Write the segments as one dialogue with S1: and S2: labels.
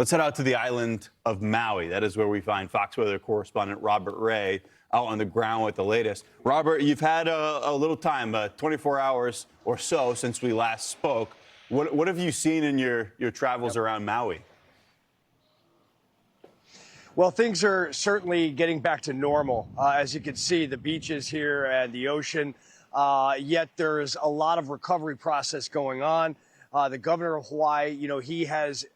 S1: Let's head out to the island of Maui. That is where we find Fox Weather Correspondent Robert Ray out on the ground with the latest. Robert, you've had a little time, 24 hours or so since we last spoke. What have you seen in your travels around Maui?
S2: Well, things are certainly getting back to normal. As you can see, the beaches here and the ocean, yet there's a lot of recovery process going on. The governor of Hawaii, he has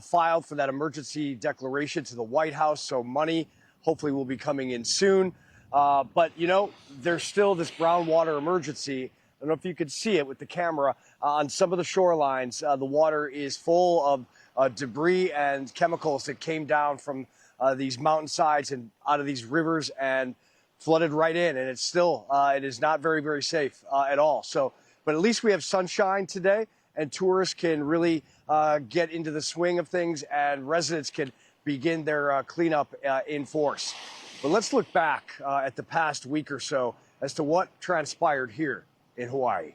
S2: filed for that emergency declaration to the White House, so money hopefully will be coming in soon. But, there's still this groundwater emergency. I don't know if you could see it with the camera. On some of the shorelines, the water is full of debris and chemicals that came down from these mountainsides and out of these rivers and flooded right in. And it's still, it is not very, very safe at all. So, but at least we have sunshine today, and tourists can really get into the swing of things, and residents can begin their cleanup in force. But let's look back at the past week or so as to what transpired here in Hawaii.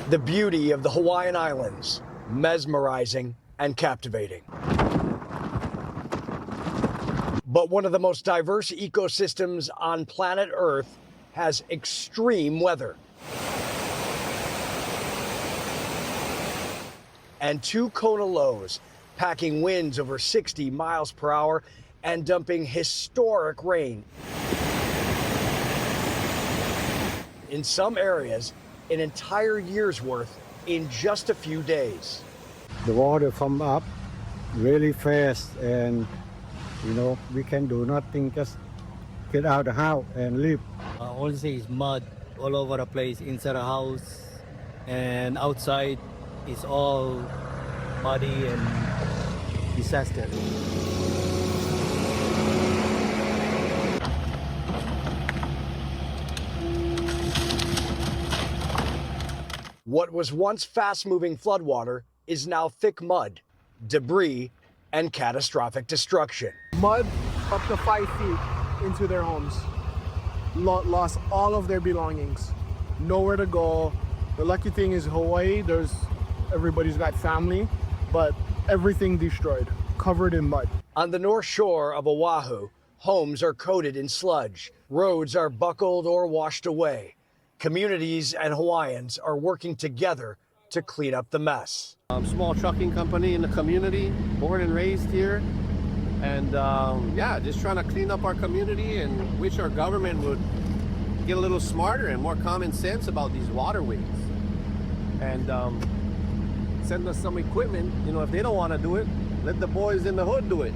S2: The beauty of the Hawaiian Islands, mesmerizing and captivating. But one of the most diverse ecosystems on planet Earth has extreme weather. And two Kona lows, packing winds over 60 miles per hour and dumping historic rain. In some areas, an entire year's worth in just a few days.
S3: The water come up really fast, and we can do nothing, just get out of the house and leave.
S4: All you see is mud all over the place, inside the house, and outside is all muddy and disaster.
S2: What was once fast-moving floodwater is now thick mud, debris, and catastrophic destruction.
S5: Mud up to 5 feet into their homes. Lost all of their belongings. Nowhere to go. The lucky thing is Hawaii, everybody's got family, but everything destroyed, covered in mud.
S2: On the north shore of Oahu, homes are coated in sludge. Roads are buckled or washed away. Communities and Hawaiians are working together to clean up the mess.
S6: Small trucking company in the community, born and raised here. And just trying to clean up our community, and wish our government would get a little smarter and more common sense about these waterways. And send us some equipment. If they don't want to do it, let the boys in the hood do it.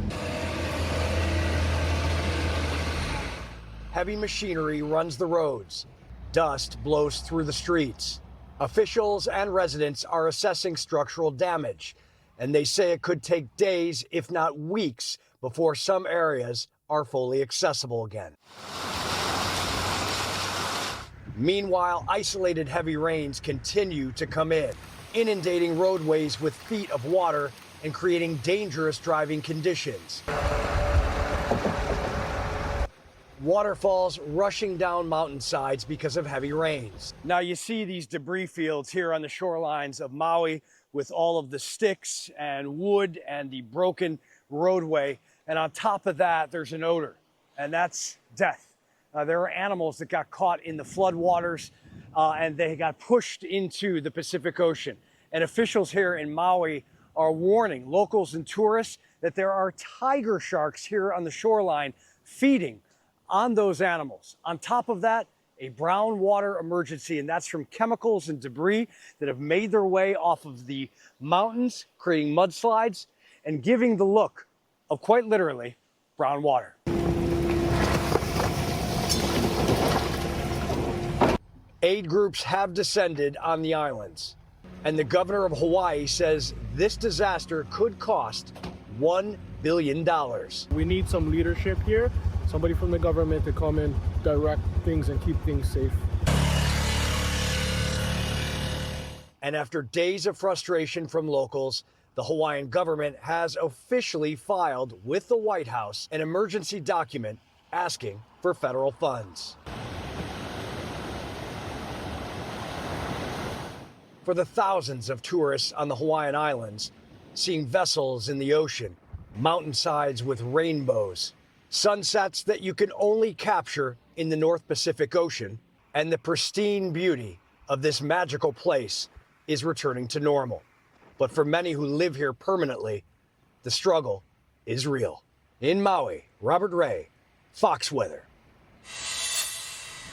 S2: Heavy machinery runs the roads. Dust blows through the streets. Officials and residents are assessing structural damage, and they say it could take days, if not weeks, before some areas are fully accessible again. Meanwhile, isolated heavy rains continue to come in, inundating roadways with feet of water and creating dangerous driving conditions. Waterfalls rushing down mountainsides because of heavy rains. Now you see these debris fields here on the shorelines of Maui with all of the sticks and wood and the broken roadway. And on top of that, there's an odor, and that's death. There are animals that got caught in the floodwaters and they got pushed into the Pacific Ocean. And officials here in Maui are warning locals and tourists that there are tiger sharks here on the shoreline feeding on those animals. On top of that, a brown water emergency, and that's from chemicals and debris that have made their way off of the mountains, creating mudslides and giving the look of, quite literally, brown water. Aid groups have descended on the islands, and the governor of Hawaii says this disaster could cost $1 billion.
S5: We need some leadership here, somebody from the government to come and direct things and keep things safe.
S2: And after days of frustration from locals, the Hawaiian government has officially filed with the White House an emergency document asking for federal funds. for the thousands of tourists on the Hawaiian Islands, seeing vessels in the ocean, mountainsides with rainbows, sunsets that you can only capture in the North Pacific Ocean, and the pristine beauty of this magical place is returning to normal. But for many who live here permanently, the struggle is real. In Maui, Robert Ray, Fox Weather.